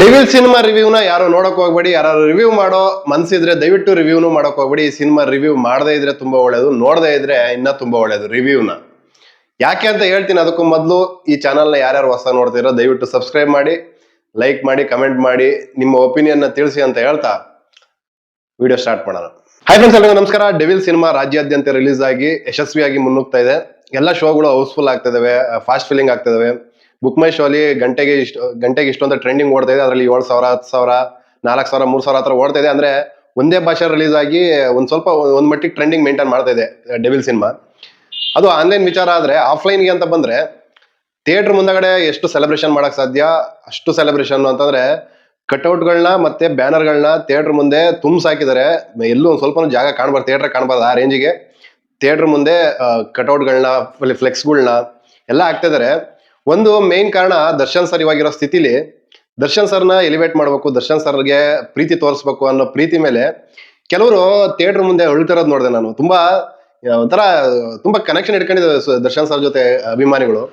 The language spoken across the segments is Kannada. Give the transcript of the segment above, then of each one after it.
ಡೆವಿಲ್ ಸಿನಿಮಾ ರಿವ್ಯೂನ ಯಾರು ನೋಡಕ್ ಹೋಗ್ಬೇಡಿ. ಯಾರು ರಿವ್ಯೂ ಮಾಡೋ ಮನ್ಸಿದ್ರೆ ದಯವಿಟ್ಟು ರಿವ್ಯೂನು ಮಾಡಕ್ ಹೋಗ್ಬೇಡಿ. ಈ ಸಿನಿಮಾ ರಿವ್ಯೂ ಮಾಡದೇ ಇದ್ರೆ ತುಂಬಾ ಒಳ್ಳೇದು, ನೋಡದೇ ಇದ್ರೆ ಇನ್ನ ತುಂಬಾ ಒಳ್ಳೇದು ರಿವ್ಯೂನ. ಯಾಕೆ ಅಂತ ಹೇಳ್ತೀನಿ. ಅದಕ್ಕೂ ಮೊದಲು ಈ ಚಾನಲ್ನ ಯಾರ್ಯಾರು ಹೊಸ ನೋಡ್ತಿರೋ ದಯವಿಟ್ಟು ಸಬ್ಸ್ಕ್ರೈಬ್ ಮಾಡಿ, ಲೈಕ್ ಮಾಡಿ, ಕಮೆಂಟ್ ಮಾಡಿ, ನಿಮ್ಮ ಒಪಿನಿಯನ್ ತಿಳಿಸಿ ಅಂತ ಹೇಳ್ತಾ ವಿಡಿಯೋ ಸ್ಟಾರ್ಟ್ ಮಾಡೋಣ. ಹಾಯ್ ಫ್ರೆಂಡ್ಸ್, ಎಲ್ಲರಿಗೂ ನಮಸ್ಕಾರ. ಡೆವಿಲ್ ಸಿನಿಮಾ ರಾಜ್ಯಾದ್ಯಂತ ರಿಲೀಸ್ ಆಗಿ ಯಶಸ್ವಿಯಾಗಿ ಮುನ್ನುಗ್ತಾ ಇದೆ. ಎಲ್ಲ ಶೋಗಳು ಹೌಸ್ಫುಲ್ ಆಗ್ತಿದಾವೆ, ಫಾಸ್ಟ್ ಫಿಲ್ಲಿಂಗ್ ಆಗ್ತಿದಾವೆ. ಬುಕ್ ಮೈ ಶೋ ಅಲ್ಲಿ ಗಂಟೆಗೆ ಇಷ್ಟು ಅಂತ ಟ್ರೆಂಡಿಂಗ್ ಓಡ್ತಾ ಇದೆ. ಅದರಲ್ಲಿ 7,000, 10,000, 4,000, 3,000 ಹತ್ರ ಓಡ್ತಾ ಇದೆ. ಅಂದ್ರೆ ಒಂದೇ ಭಾಷೆ ರಿಲೀಸ್ ಆಗಿ ಒಂದ್ ಮಟ್ಟಿಗೆ ಟ್ರೆಂಡಿಂಗ್ ಮೇಂಟೈನ್ ಮಾಡ್ತಾ ಇದೆ ಡೆವಿಲ್ ಸಿನಿಮಾ. ಅದು ಆನ್ಲೈನ್ ವಿಚಾರ. ಆದ್ರೆ ಆಫ್ಲೈನ್ಗೆ ಅಂತ ಬಂದ್ರೆ ಥಿಯೇಟರ್ ಮುಂದಗಡೆ ಎಷ್ಟು ಸೆಲೆಬ್ರೇಷನ್ ಮಾಡಕ್ ಸಾಧ್ಯ ಅಷ್ಟು ಸೆಲೆಬ್ರೇಷನ್ ಅಂತಂದ್ರೆ ಕಟ್ಔಟ್ಗಳನ್ನ ಮತ್ತೆ ಬ್ಯಾನರ್ಗಳನ್ನ ಥಿಯೇಟರ್ ಮುಂದೆ ತುಂಬಿಸಾಕಿದ್ದಾರೆ. ಎಲ್ಲೂ ಒಂದ್ ಸ್ವಲ್ಪ ಜಾಗ ಕಾಣಬಾರ್ದು, ಥಿಯೇಟರ್ ಕಾಣಬಾರ್ದು, ಆ ರೇಂಜಿಗೆ ಥಿಯೇಟರ್ ಮುಂದೆ ಕಟ್ಔಟ್ಗಳನ್ನ, ಫ್ಲೆಕ್ಸ್ಗಳನ್ನ ಎಲ್ಲ ಹಾಕ್ತಿದ್ದಾರೆ. ಒಂದು ಮೇನ್ ಕಾರಣ ದರ್ಶನ್ ಸರ್ ಇವಾಗಿರೋ ಸ್ಥಿತಿಲಿ ದರ್ಶನ್ ಸರ್ನ ಎಲಿವೇಟ್ ಮಾಡ್ಬೇಕು, ದರ್ಶನ್ ಸರ್ಗೆ ಪ್ರೀತಿ ತೋರಿಸ್ಬೇಕು ಅನ್ನೋ ಪ್ರೀತಿ ಮೇಲೆ ಕೆಲವರು ಥಿಯೇಟರ್ ಮುಂದೆ ಅಳ್ತಿರೋದು ನೋಡಿದೆ ನಾನು. ಒಂಥರ ತುಂಬಾ ಕನೆಕ್ಷನ್ ಇಟ್ಕೊಂಡಿದ್ದಾರೆ ದರ್ಶನ್ ಸರ್ ಜೊತೆ ಅಭಿಮಾನಿಗಳು.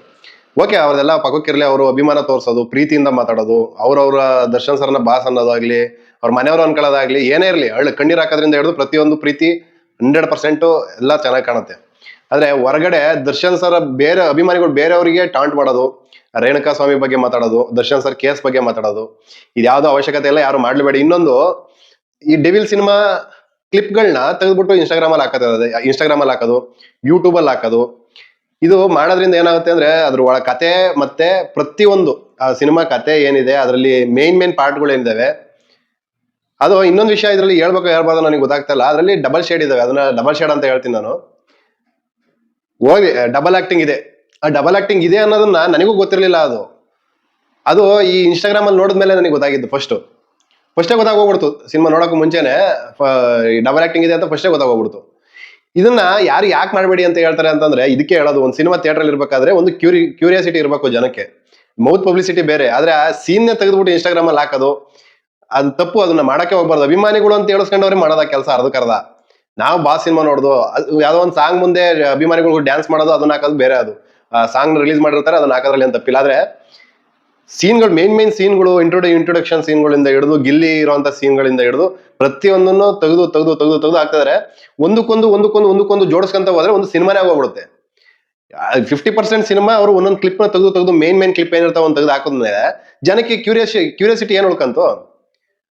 ಓಕೆ, ಅವ್ರದೆಲ್ಲ ಪಕ್ಕಕ್ಕಿರ್ಲಿ, ಅವರು ಅಭಿಮಾನ ತೋರಿಸೋದು, ಪ್ರೀತಿಯಿಂದ ಮಾತಾಡೋದು, ಅವ್ರವ್ರ ದರ್ಶನ್ ಸರ್ನ ಬಾಸ್ ಅನ್ನೋದಾಗ್ಲಿ, ಅವ್ರ ಮನೆಯವರು ಅನ್ಕೊಳ್ಳೋದಾಗ್ಲಿ, ಏನೇ ಇರಲಿ ಕಣ್ಣೀರ್ ಹಾಕೋದ್ರಿಂದ ಹಿಡಿದು ಪ್ರತಿಯೊಂದು ಪ್ರೀತಿ 100% ಎಲ್ಲ ಚೆನ್ನಾಗಿ ಕಾಣುತ್ತೆ. ಆದ್ರೆ ಹೊರಗಡೆ ದರ್ಶನ್ ಸರ್ ಬೇರೆ ಅಭಿಮಾನಿಗಳು ಬೇರೆಯವರಿಗೆ ಟಾಂಟ್ ಮಾಡೋದು, ರೇಣುಕಾ ಸ್ವಾಮಿ ಬಗ್ಗೆ ಮಾತಾಡೋದು, ದರ್ಶನ್ ಸರ್ ಕೇಸ್ ಬಗ್ಗೆ ಮಾತಾಡೋದು, ಇದ್ಯಾವುದೋ ಅವಶ್ಯಕತೆ ಇಲ್ಲ, ಯಾರು ಮಾಡ್ಲೇಬೇಡಿ. ಇನ್ನೊಂದು, ಈ ಡೆವಿಲ್ ಸಿನಿಮಾ ಕ್ಲಿಪ್ಗಳನ್ನ ತೆಗೆದ್ಬಿಟ್ಟು ಇನ್ಸ್ಟಾಗ್ರಾಮ್ ಅಲ್ಲಿ ಹಾಕೋದು, ಯೂಟ್ಯೂಬ್ ಅಲ್ಲಿ ಹಾಕೋದು. ಇದು ಮಾಡೋದ್ರಿಂದ ಏನಾಗುತ್ತೆ ಅಂದ್ರೆ ಅದ್ರ ಒಳ ಕತೆ ಮತ್ತೆ ಪ್ರತಿಯೊಂದು ಆ ಸಿನಿಮಾ ಕತೆ ಏನಿದೆ ಅದರಲ್ಲಿ ಮೇನ್ ಪಾರ್ಟ್ಗಳು ಏನಿದಾವೆ. ಅದು ಇನ್ನೊಂದು ವಿಷಯ, ಇದ್ರಲ್ಲಿ ಹೇಳ್ಬಾರ್ದು ನನಗೆ ಗೊತ್ತಾಗ್ತಾ ಇಲ್ಲ. ಅದರಲ್ಲಿ ಡಬಲ್ ಶೇಡ್ ಇದಾವೆ, ಅದನ್ನ ಡಬಲ್ ಶೇಡ್ ಅಂತ ಹೇಳ್ತೀನಿ ನಾನು. ಹೋಗಿ ಡಬಲ್ ಆಕ್ಟಿಂಗ್ ಇದೆ. ಆ ಡಬಲ್ ಆಕ್ಟಿಂಗ್ ಇದೆ ಅನ್ನೋದನ್ನ ನನಗೂ ಗೊತ್ತಿರಲಿಲ್ಲ. ಅದು ಈ ಇನ್ಸ್ಟಾಗ್ರಾಮ್ ಅಲ್ಲಿ ನೋಡಿದ್ಮೇಲೆ ನನಗೆ ಗೊತ್ತಾಗಿದ್ದು. ಫಸ್ಟೇ ಗೊತ್ತಾಗೋಗ್ಬಿಡ್ತು. ಸಿನಿಮಾ ನೋಡೋಕೆ ಮುಂಚೆನೆ ಡಬಲ್ ಆಕ್ಟಿಂಗ್ ಇದೆ ಅಂತ ಫಸ್ಟೇ ಗೊತ್ತಾಗೋಗ್ಬಿಡ್ತು. ಇದನ್ನ ಯಾರು ಯಾಕೆ ಮಾಡಬೇಡಿ ಅಂತ ಹೇಳ್ತಾರೆ ಅಂತಂದ್ರೆ ಇದಕ್ಕೆ ಹೇಳೋದು, ಒಂದು ಸಿನಿಮಾ ಥಿಯೇಟರ್ ಅಲ್ಲಿ ಇರ್ಬೇಕಾದ್ರೆ ಒಂದು ಕ್ಯೂರಿಯಾಸಿಟಿ ಇರಬೇಕು ಜನಕ್ಕೆ. ಮೌತ್ ಪಬ್ಲಿಸಿಟಿ ಬೇರೆ, ಆದ್ರೆ ಆ ಸೀನ್ ತೆಗೆದ್ಬಿಟ್ಟು ಇನ್ಸ್ಟಾಗ್ರಾಮ್ ಅಲ್ಲಿ ಹಾಕೋದು ಅದು ತಪ್ಪು. ಅದನ್ನ ಮಾಡಕ್ಕೆ ಹೋಗ್ಬಾರ್ದು. ಅಭಿಮಾನಿಗಳು ಅಂತ ಹೇಳಿಸ್ಕೊಂಡವ್ರೆ ಮಾಡೋದ ಕೆಲಸ ಅರ್ಧಕ್ಕರ್ಧ. ನಾವು ಸಿನಿಮಾ ನೋಡ್ದು ಯಾವ್ದೋ ಒಂದು ಸಾಂಗ್ ಮುಂದೆ ಅಭಿಮಾನಿಗಳು ಡ್ಯಾನ್ಸ್ ಮಾಡೋದು, ಅದನ್ನ ಹಾಕೋದು ಬೇರೆ. ಅದು ಸಾಂಗ್ ರಿಲೀಸ್ ಮಾಡಿರ್ತಾರೆ, ಅದನ್ನ ಹಾಕೋದ್ರಲ್ಲಿ ಅಂತ ತಪ್ಪಿಲ್ಲ. ಆದ್ರೆ ಸೀನ್ಗಳು, ಮೇನ್ ಸೀನ್ಗಳು, ಇಂಟ್ರೊಡಕ್ಷನ್ ಸೀನ್ಗಳಿಂದ ಹಿಡಿದು ಗಿಲ್ಲಿ ಇರುವಂತ ಸೀನ್ಗಳಿಂದ ಹಿಡಿದು ಪ್ರತಿಯೊಂದನ್ನು ತೆಗೆದು ಹಾಕ್ತಿದಾರೆ. ಒಂದಕ್ಕೊಂದು ಜೋಡಿಸ್ಕೊಂತ ಹೋದ್ರೆ ಒಂದು ಸಿನಿಮಾನೇ ಆಗೋಗ್ಬಿಡುತ್ತೆ. 50% ಸಿನಿಮಾ ಅವರು ಒಂದೊಂದು ಕ್ಲಿಪ್ ನ ತೆಗೆದು ಮೇನ್ ಕ್ಲಿಪ್ ಏನಿರ್ತಾವ ಒಂದು ತೆಗೆದು ಹಾಕೋದ್ಮೇಲೆ ಜನಕ್ಕೆ ಕ್ಯೂರಿಯಾಸಿಟಿ ಏನ್ ಉಳ್ಕಂತು,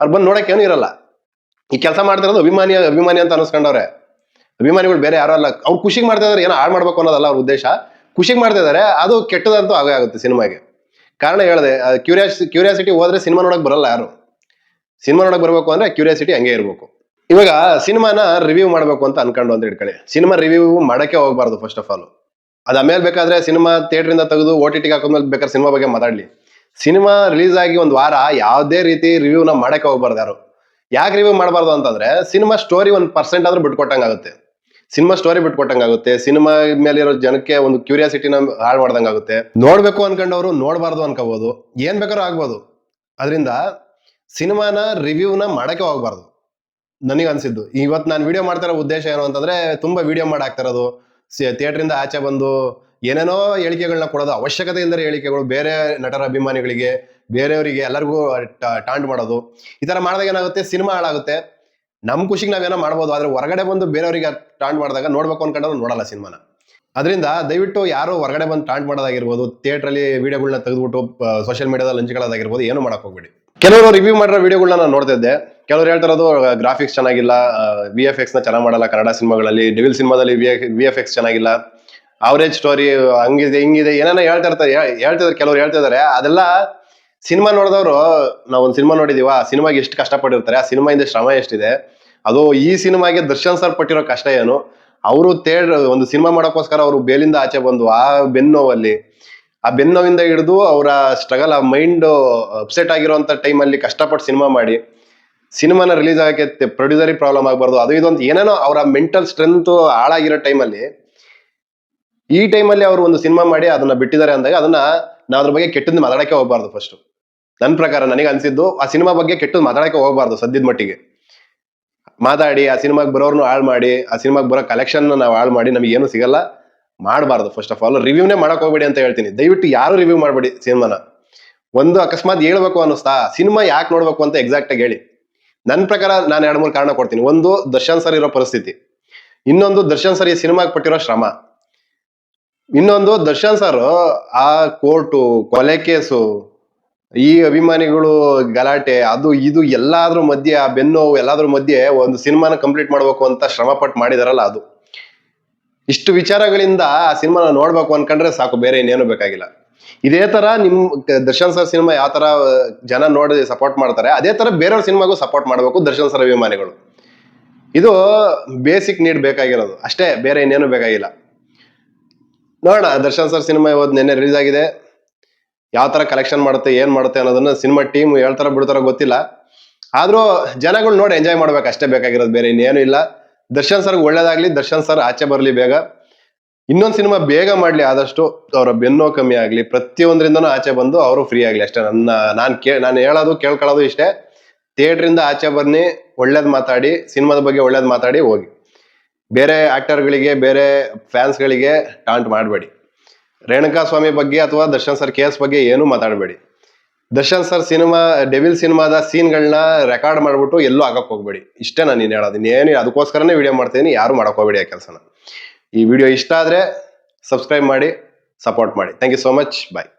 ಅವ್ರು ಬಂದು ನೋಡಕ್ ಏನು ಇರಲ್ಲ. ಈ ಕೆಲಸ ಮಾಡ್ತಿರೋದು ಅಭಿಮಾನಿ ಅಂತ ಅನ್ಸ್ಕೊಂಡವ್ರೆ. ಅಭಿಮಾನಿಗಳು ಬೇರೆ ಯಾರು ಅಲ್ಲ. ಅವ್ರು ಖುಷಿಗೆ ಮಾಡ್ತಾ ಇದಾರೆ, ಏನೋ ಹಾಳು ಮಾಡ್ಬೇಕು ಅನ್ನೋದಲ್ಲ ಅವ್ರ ಉದ್ದೇಶ. ಖುಷಿಗೆ ಮಾಡ್ತಾ ಇದಾರೆ, ಅದು ಕೆಟ್ಟದಂತೂ ಆಗುತ್ತೆ ಸಿನಿಮಾಗೆ. ಕಾರಣ ಹೇಳಿದೆ, ಕ್ಯೂರಿಯಾಸಿಟಿ ಹೋದ್ರೆ ಸಿನಿಮಾ ನೋಡಕ್ ಬರಲ್ಲ ಯಾರು. ಸಿನಿಮಾ ನೋಡಕ್ ಬರ್ಬೇಕು ಅಂದ್ರೆ ಕ್ಯೂರಿಯಾಸಿಟಿ ಹಂಗೆ ಇರ್ಬೇಕು. ಇವಾಗ ಸಿನಿಮಾನ ರಿವ್ಯೂ ಮಾಡ್ಬೇಕು ಅಂತ ಅನ್ಕೊಂಡು ಅಂತ ಇಟ್ಕೊಳ್ಳಿ. ಸಿನಿಮಾ ರಿವ್ಯೂ ಮಾಡಕ್ಕೆ ಹೋಗ್ಬಾರ್ದು ಫಸ್ಟ್ ಆಫ್ ಆಲ್. ಅದು ಆಮೇಲೆ ಬೇಕಾದ್ರೆ ಸಿನಿಮಾ ಥಿಯೇಟರ್ ಇಂದ ತೆಗೆದು OTT ಹಾಕೋದ್ಮೇಲೆ ಬೇಕಾದ್ರೆ ಸಿನಿಮಾ ಬಗ್ಗೆ ಮಾತಾಡ್ಲಿ. ಸಿನಿಮಾ ರಿಲೀಸ್ ಆಗಿ ಒಂದು ವಾರ ಯಾವುದೇ ರೀತಿ ರಿವ್ಯೂನ ಮಾಡಕ್ಕೆ ಹೋಗ್ಬಾರ್ದು ಯಾರು. ಯಾಕೆ ರಿವ್ಯೂ ಮಾಡಬಾರ್ದು ಅಂತಂದ್ರೆ ಸಿನಿಮಾ ಸ್ಟೋರಿ 1% ಆದ್ರೂ ಬಿಟ್ಕೊಟ್ಟಂಗಾಗುತ್ತೆ. ಸಿನಿಮಾ ಸ್ಟೋರಿ ಬಿಟ್ಕೊಟ್ಟಂಗಾಗುತ್ತೆ. ಸಿನಿಮಾ ಮೇಲೆ ಇರೋ ಜನಕ್ಕೆ ಒಂದು ಕ್ಯೂರಿಯಾಸಿಟಿನ ಹಾಳು ಮಾಡ್ದಂಗಾಗುತ್ತೆ. ನೋಡ್ಬೇಕು ಅನ್ಕೊಂಡವ್ರು ನೋಡ್ಬಾರ್ದು ಅನ್ಕೋಬಹುದು, ಏನ್ ಬೇಕಾದ್ರೂ ಆಗ್ಬೋದು. ಅದರಿಂದ ಸಿನಿಮಾನ ರಿವ್ಯೂನ ಮಾಡಕ್ಕೆ ಹೋಗ್ಬಾರ್ದು ನನಗೆ ಅನ್ಸಿದ್ದು. ಇವತ್ತು ನಾನು ವಿಡಿಯೋ ಮಾಡ್ತಾ ಇರೋ ಉದ್ದೇಶ ಏನು ಅಂತಂದ್ರೆ, ತುಂಬಾ ವಿಡಿಯೋ ಮಾಡಾಕ್ತಾ ಇರೋದು, ಥಿಯೇಟರ್ ಇಂದ ಆಚೆ ಬಂದು ಏನೇನೋ ಹೇಳಿಕೆಗಳನ್ನ ಕೊಡೋದು, ಅವಶ್ಯಕತೆ ಇಲ್ಲದ ಹೇಳಿಕೆಗಳು, ಬೇರೆ ನಟರ ಅಭಿಮಾನಿಗಳಿಗೆ, ಬೇರೆಯವರಿಗೆ ಎಲ್ಲರಿಗೂ ಟಾಂಟ್ ಮಾಡೋದು. ಈ ತರ ಮಾಡಿದಾಗ ಏನಾಗುತ್ತೆ, ಸಿನಿಮಾ ಹಾಳಾಗುತ್ತೆ. ನಮ್ ಖುಷಿಗೆ ನಾವೇನೋ ಮಾಡ್ಬೋದು, ಆದ್ರೆ ಹೊರಗಡೆ ಬಂದು ಬೇರೆಯವರಿಗೆ ಟಾಂಟ್ ಮಾಡಿದಾಗ ನೋಡ್ಬೇಕು ಅನ್ಕೊಂಡ್ರೆ ನೋಡಲ್ಲ ಸಿನಿಮಾನ. ಅದರಿಂದ ದಯವಿಟ್ಟು ಯಾರು ಹೊರಗಡೆ ಬಂದು ಟಾಂಟ್ ಮಾಡೋದಾಗಿರ್ಬೋದು, ಥಿಯೇಟರ್ ಅಲ್ಲಿ ವಿಡಿಯೋಗಳನ್ನ ತೆಗೆದ್ಬಿಟ್ಟು ಸೋಷಿಯಲ್ ಮೀಡಿಯಾದಲ್ಲಿ ಹಂಚ್ಕೊಳ್ಳೋದಾಗಿರ್ಬೋದು, ಏನು ಮಾಡಕ್ ಹೋಗ್ಬೇಡಿ. ಕೆಲವರು ರಿವ್ಯೂ ಮಾಡಿರೋ ವಿಡಿಯೋಗಳನ್ನ ನಾನು ನೋಡ್ತಿದ್ದೆ. ಕೆಲವರು ಹೇಳ್ತಿರೋದು ಗ್ರಾಫಿಕ್ಸ್ ಚೆನ್ನಾಗಿಲ್ಲ, VFX ನ ಚೆನ್ನಾಗಿ ಮಾಡಲ್ಲ ಕನ್ನಡ ಸಿನಿಮಾಗಳಲ್ಲಿ, ಡೆವಿಲ್ ಸಿನಿಮಾದಲ್ಲಿ VFX ಚೆನ್ನಾಗಿಲ್ಲ, ಅವರೇಜ್ ಸ್ಟೋರಿ, ಹಂಗಿದೆ ಹಿಂಗಿದೆ ಏನೇನೋ ಹೇಳ್ತಿದ್ದಾರೆ ಕೆಲವ್ರು ಹೇಳ್ತಿದ್ದಾರೆ. ಅದೆಲ್ಲ ಸಿನಿಮಾ ನೋಡಿದವರು, ನಾವು ಒಂದು ಸಿನಿಮಾ ನೋಡಿದೀವ, ಆ ಸಿನಿಮಾಗೆ ಎಷ್ಟು ಕಷ್ಟಪಟ್ಟಿರ್ತಾರೆ, ಆ ಸಿನಿಮಾಯಿಂದ ಶ್ರಮ ಎಷ್ಟಿದೆ, ಅದು ಈ ಸಿನಿಮಾಗೆ ದರ್ಶನ್ ಸರ್ ಪಟ್ಟಿರೋ ಕಷ್ಟ ಏನು. ಅವರು ಒಂದು ಸಿನಿಮಾ ಮಾಡೋಕ್ಕೋಸ್ಕರ ಅವರು ಬೇಲಿಂದ ಆಚೆ ಬಂದು ಆ ಬೆನ್ನೋವಿಂದ ಹಿಡಿದು ಅವರ ಸ್ಟ್ರಗಲ್, ಆ ಮೈಂಡ್ ಅಪ್ಸೆಟ್ ಆಗಿರುವಂತ ಟೈಮಲ್ಲಿ ಕಷ್ಟಪಟ್ಟು ಸಿನಿಮಾ ಮಾಡಿ ಸಿನಿಮಾನ ರಿಲೀಸ್ ಆಗಕ್ಕೆ ಪ್ರೊಡ್ಯೂಸರಿ ಪ್ರಾಬ್ಲಮ್ ಆಗಬಾರ್ದು, ಅದು ಇದೊಂದು ಏನೇನೋ ಅವರ ಮೆಂಟಲ್ ಸ್ಟ್ರೆಂತ್ ಹಾಳಾಗಿರೋ ಟೈಮಲ್ಲಿ, ಈ ಟೈಮಲ್ಲಿ ಅವರು ಒಂದು ಸಿನಿಮಾ ಮಾಡಿ ಅದನ್ನ ಬಿಟ್ಟಿದ್ದಾರೆ ಅಂದಾಗ ಅದನ್ನ ನಾವು ಅದ್ರ ಬಗ್ಗೆ ಕೆಟ್ಟದ್ದು ಮಾತಾಡಕ್ಕೆ ಹೋಗ್ಬಾರ್ದು. ಫಸ್ಟ್ ನನ್ನ ಪ್ರಕಾರ ನನಗೆ ಅನ್ಸಿದ್ದು, ಆ ಸಿನಿಮಾ ಬಗ್ಗೆ ಕೆಟ್ಟದ್ದು ಮಾತಾಡಕ್ಕೆ ಹೋಗ್ಬಾರ್ದು. ಸದ್ಯದ ಮಟ್ಟಿಗೆ ಮಾತಾಡಿ ಆ ಸಿನಿಮಾಗೆ ಬರೋರ್ನು ಹಾಳು ಮಾಡಿ, ಆ ಸಿನಿಮಾಗೆ ಬರೋ ಕಲೆಕ್ಷನ್ ನಾವು ಹಾಳು ಮಾಡಿ ನಮಗೆ ಏನು ಸಿಗಲ್ಲ, ಮಾಡಬಾರ್ದು. ಫಸ್ಟ್ ಆಫ್ ಆಲ್ ರಿವ್ಯೂನೇ ಮಾಡಕ್ ಹೋಗ್ಬೇಡಿ ಅಂತ ಹೇಳ್ತೀನಿ. ದಯವಿಟ್ಟು ಯಾರು ರಿವ್ಯೂ ಮಾಡಬೇಡಿ ಸಿನಿಮಾನ. ಒಂದು ಅಕಸ್ಮಾತ್ ಹೇಳ್ಬೇಕು ಅನ್ನಿಸ್ತಾ ಸಿನಿಮಾ ಯಾಕೆ ನೋಡ್ಬೇಕು ಅಂತ ಎಕ್ಸಾಕ್ಟ್ ಆಗಿ ಹೇಳಿ. ನನ್ನ ಪ್ರಕಾರ ನಾನು 2-3 ಕಾರಣ ಕೊಡ್ತೀನಿ. ಒಂದು, ದರ್ಶನ್ ಸರ್ ಇರೋ ಪರಿಸ್ಥಿತಿ. ಇನ್ನೊಂದು, ದರ್ಶನ್ ಸರ್ ಈ ಸಿನಿಮಾಗೆ ಪಟ್ಟಿರೋ ಶ್ರಮ. ಇನ್ನೊಂದು, ದರ್ಶನ್ ಸರ್ ಆ ಕೋರ್ಟು, ಕೊಲೆ ಕೇಸು, ಈ ಅಭಿಮಾನಿಗಳು ಗಲಾಟೆ, ಅದು ಇದು ಎಲ್ಲಾದ್ರ ಮಧ್ಯೆ, ಆ ಬೆನ್ನೋವು ಎಲ್ಲಾದ್ರ ಮಧ್ಯೆ ಒಂದು ಸಿನಿಮಾನ ಕಂಪ್ಲೀಟ್ ಮಾಡ್ಬೇಕು ಅಂತ ಶ್ರಮ ಪಟ್ಟು ಮಾಡಿದಾರಲ್ಲ ಅದು. ಇಷ್ಟು ವಿಚಾರಗಳಿಂದ ಆ ಸಿನಿಮಾನ ನೋಡ್ಬೇಕು ಅನ್ಕೊಂಡ್ರೆ ಸಾಕು, ಬೇರೆ ಇನ್ನೇನು ಬೇಕಾಗಿಲ್ಲ. ಇದೇ ತರ ದರ್ಶನ್ ಸರ್ ಸಿನಿಮಾ ಯಾವ ತರ ಜನ ನೋಡಿ ಸಪೋರ್ಟ್ ಮಾಡ್ತಾರೆ, ಅದೇ ತರ ಬೇರೆಯವ್ರ ಸಿನಿಮಾಗೂ ಸಪೋರ್ಟ್ ಮಾಡ್ಬೇಕು ದರ್ಶನ್ ಸರ್ ಅಭಿಮಾನಿಗಳು. ಇದು ಬೇಸಿಕ್ ನೀಡ್ ಬೇಕಾಗಿರೋದು ಅಷ್ಟೇ, ಬೇರೆ ಇನ್ನೇನು ಬೇಕಾಗಿಲ್ಲ. ನೋಡೋಣ, ದರ್ಶನ್ ಸರ್ ಸಿನಿಮಾ ಇವತ್ತು ನಿನ್ನೆ ರಿಲೀಸ್ ಆಗಿದೆ. ಯಾವ ತರ ಕಲೆಕ್ಷನ್ ಮಾಡುತ್ತೆ, ಏನ್ ಮಾಡುತ್ತೆ ಅನ್ನೋದನ್ನ ಸಿನಿಮಾ ಟೀಮ್ ಹೇಳ್ತಾರ ಬಿಡ್ತಾರ ಗೊತ್ತಿಲ್ಲ. ಆದ್ರೂ ಜನಗಳು ನೋಡಿ ಎಂಜಾಯ್ ಮಾಡ್ಬೇಕು ಅಷ್ಟೇ ಬೇಕಾಗಿರೋದು, ಬೇರೆ ಇನ್ನೇನು ಇಲ್ಲ. ದರ್ಶನ್ ಸರ್ಗೆ ಒಳ್ಳೇದಾಗ್ಲಿ, ದರ್ಶನ್ ಸರ್ ಆಚೆ ಬರ್ಲಿ ಬೇಗ. ಇನ್ನೊಂದು ಸಿನಿಮಾ ಬೇಗ ಮಾಡ್ಲಿ, ಆದಷ್ಟು ಅವರ ಬೆನ್ನೋ ಕಮ್ಮಿ ಆಗ್ಲಿ, ಪ್ರತಿಯೊಂದರಿಂದನೂ ಆಚೆ ಬಂದು ಅವರು ಫ್ರೀ ಆಗ್ಲಿ ಅಷ್ಟೇ. ನಾನು ಹೇಳೋದು ಕೇಳ್ಕೊಳ್ಳೋದು ಇಷ್ಟೇ. ಥಿಯೇಟ್ರಿಂದ ಆಚೆ ಬನ್ನಿ, ಒಳ್ಳೇದ್ ಮಾತಾಡಿ, ಸಿನಿಮಾದ ಬಗ್ಗೆ ಒಳ್ಳೇದ್ ಮಾತಾಡಿ ಹೋಗಿ. ಬೇರೆ ಆಕ್ಟರ್ಗಳಿಗೆ, ಬೇರೆ ಫ್ಯಾನ್ಸ್ಗಳಿಗೆ ಟಾಂಟ್ ಮಾಡಬೇಡಿ. ರೇಣುಕಾ ಸ್ವಾಮಿ ಬಗ್ಗೆ ಅಥವಾ ದರ್ಶನ್ ಸರ್ ಕೇಸ್ ಬಗ್ಗೆ ಏನು ಮಾತಾಡಬೇಡಿ. ದರ್ಶನ್ ಸರ್ ಸಿನಿಮಾ, ಡೆವಿಲ್ ಸಿನಿಮಾದ ಸೀನ್ಗಳನ್ನ ರೆಕಾರ್ಡ್ ಮಾಡ್ಬಿಟ್ಟು ಎಲ್ಲೂ ಹಾಕಕ್ ಹೋಗ್ಬೇಡಿ. ಇಷ್ಟೇ ನಾನು ಹೇಳೋದು. ಇನ್ನೇನು, ಅದಕ್ಕೋಸ್ಕರನೇ ವಿಡಿಯೋ ಮಾಡ್ತೀನಿ. ಯಾರು ಮಾಡಕ್ ಹೋಗ್ಬೇಡಿ ಆ ಕೆಲಸನ. ಈ ವಿಡಿಯೋ ಇಷ್ಟ ಆದ್ರೆ ಸಬ್ಸ್ಕ್ರೈಬ್ ಮಾಡಿ, ಸಪೋರ್ಟ್ ಮಾಡಿ. Thank you so much. Bye.